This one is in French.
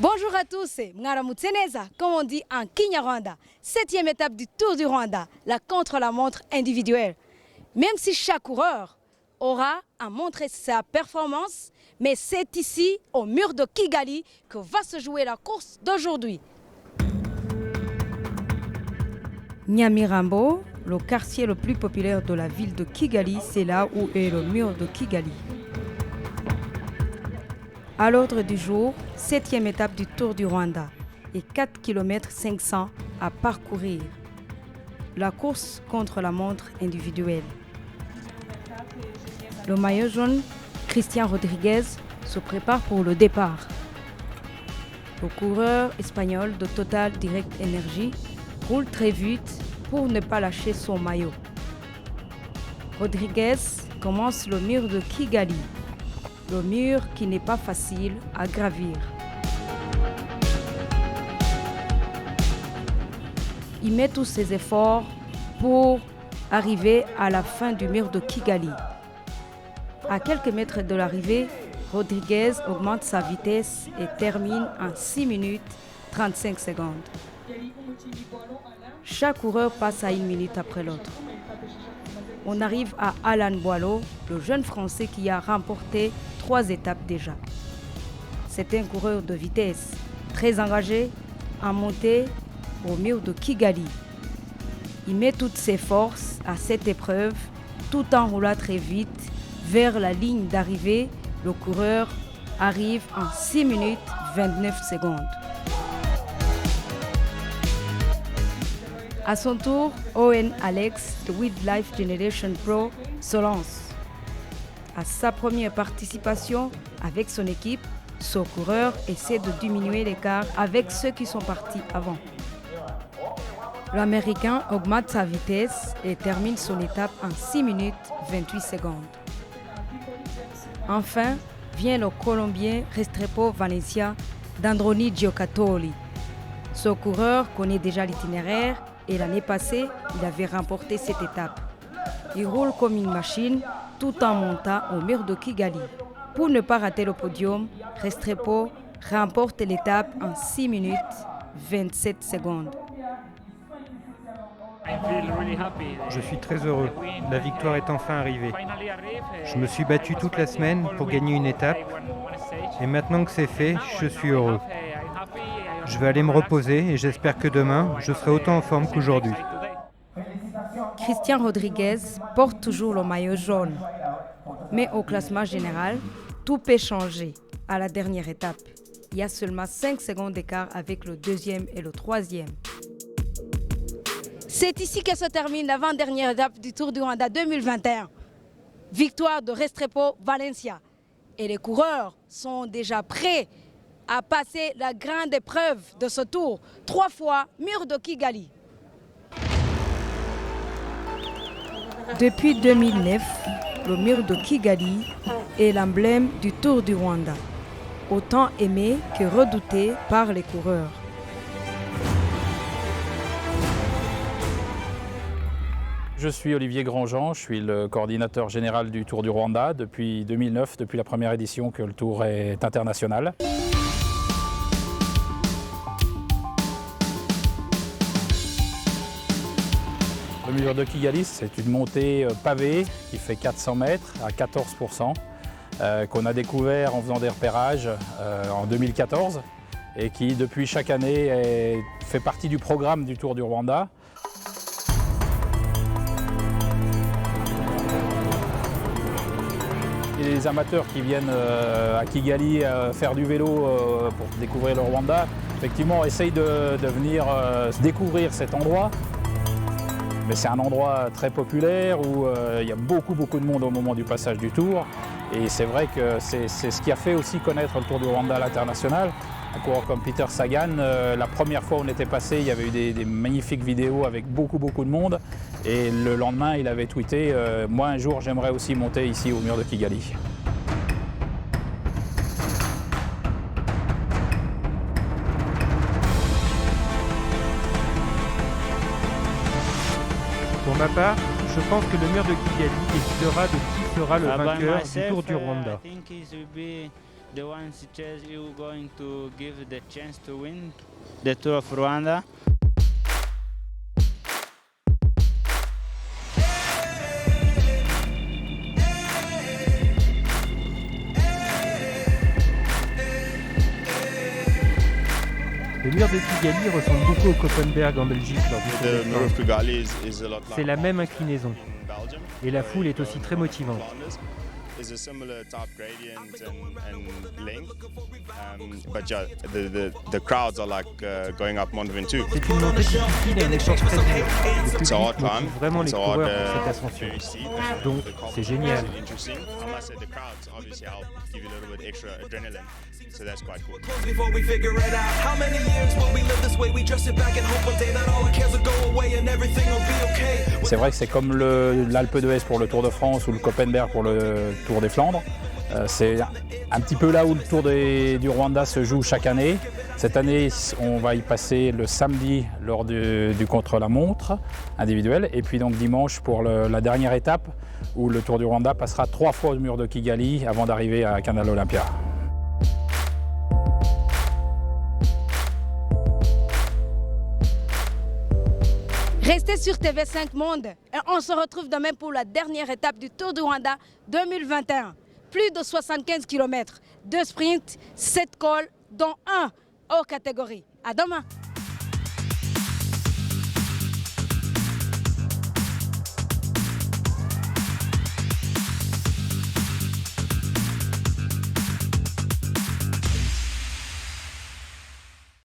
Bonjour à tous, c'est Mwaramutse Neza, comme on dit en Kinyarwanda. 7e étape du Tour du Rwanda, la contre-la-montre individuelle. Même si chaque coureur aura à montrer sa performance, mais c'est ici, au mur de Kigali, que va se jouer la course d'aujourd'hui. Nyamirambo, le quartier le plus populaire de la ville de Kigali, c'est là où est le mur de Kigali. À l'ordre du jour, 7e étape du Tour du Rwanda et 4 km 500 à parcourir. La course contre la montre individuelle. Le maillot jaune, Christian Rodriguez, se prépare pour le départ. Le coureur espagnol de Total Direct Energy roule très vite pour ne pas lâcher son maillot. Rodriguez commence le mur de Kigali. Le mur qui n'est pas facile à gravir. Il met tous ses efforts pour arriver à la fin du mur de Kigali. À quelques mètres de l'arrivée, Rodriguez augmente sa vitesse et termine en 6 minutes 35 secondes. Chaque coureur passe à 1 minute après l'autre. On arrive à Alan Boileau, le jeune Français qui a remporté 3 étapes déjà. C'est un coureur de vitesse, très engagé, en montée au mur de Kigali. Il met toutes ses forces à cette épreuve, tout en roulant très vite vers la ligne d'arrivée. Le coureur arrive en 6 minutes 29 secondes. À son tour, Owen Alex de Wildlife Generation Pro se lance. À sa première participation avec son équipe, ce coureur essaie de diminuer l'écart avec ceux qui sont partis avant. L'Américain augmente sa vitesse et termine son étape en 6 minutes 28 secondes. Enfin, vient le Colombien Restrepo Valencia d'Androni Giocattoli. Ce coureur connaît déjà l'itinéraire et l'année passée, il avait remporté cette étape. Il roule comme une machine tout en montant au mur de Kigali. Pour ne pas rater le podium, Restrepo remporte l'étape en 6 minutes 27 secondes. Je suis très heureux. La victoire est enfin arrivée. Je me suis battu toute la semaine pour gagner une étape. Et maintenant que c'est fait, je suis heureux. Je vais aller me reposer et j'espère que demain, je serai autant en forme qu'aujourd'hui. Christian Rodriguez porte toujours le maillot jaune. Mais au classement général, tout peut changer à la dernière étape. Il y a seulement 5 secondes d'écart avec le 2e et le 3e. C'est ici que se termine l'avant-dernière étape du Tour du Rwanda 2021. Victoire de Restrepo Valencia. Et les coureurs sont déjà prêts à passer la grande épreuve de ce tour, 3 fois mur de Kigali. Depuis 2009, le mur de Kigali est l'emblème du Tour du Rwanda, autant aimé que redouté par les coureurs. Je suis Olivier Grandjean, je suis le coordinateur général du Tour du Rwanda depuis 2009, depuis la première édition que le Tour est international. Le mur de Kigali, c'est une montée pavée qui fait 400 mètres à 14%, qu'on a découvert en faisant des repérages en 2014 et qui depuis chaque année fait partie du programme du Tour du Rwanda. Et les amateurs qui viennent à Kigali faire du vélo pour découvrir le Rwanda, effectivement, essayent de venir découvrir cet endroit. Mais c'est un endroit très populaire où il y a beaucoup de monde au moment du passage du Tour. Et c'est vrai que c'est ce qui a fait aussi connaître le Tour du Rwanda à l'international. Un coureur comme Peter Sagan, la première fois où on était passé, il y avait eu des magnifiques vidéos avec beaucoup de monde. Et le lendemain, il avait tweeté « Moi, un jour, j'aimerais aussi monter ici au mur de Kigali ». Pour ma part, je pense que le mur de Kigali décidera de qui sera le vainqueur du Tour du Rwanda. the one suggest you going to give the chance to win the Tour of Rwanda. Le mur de Kigali ressemble beaucoup au Koppenberg en Belgique lors du Tour The de Mur of France. Kigali is a lot like C'est la même inclinaison. in Belgium. Et la foule est aussi très motivante. Is a similar type gradient and length, but yeah, the crowds are like going up Mont Ventoux. C'est une montée difficile et un effort très dur. Le public It's a hard climb. motive vraiment les It's a hard, coureurs pour cette ascension. very steep. Donc, The c'est génial. is interesting. I must say the crowds obviously help give you a little bit extra adrenaline, so that's quite cool. Before we figure it out, how many years will we live this way? We just sit back and hope one day that all our cares will go away and everything will be okay. C'est vrai que c'est comme l'Alpe d'Huez pour le Tour de France ou le Koppenberg pour le Tour des Flandres. C'est un petit peu là où le Tour du Rwanda se joue chaque année. Cette année, on va y passer le samedi lors du contre-la-montre individuel. Et puis donc dimanche pour la dernière étape où le Tour du Rwanda passera 3 fois au mur de Kigali avant d'arriver à Canal Olympia. Restez sur TV5 Monde et on se retrouve demain pour la dernière étape du Tour du Rwanda 2021. Plus de 75 km, 2 sprints, 7 cols, dont 1 hors catégorie. À demain!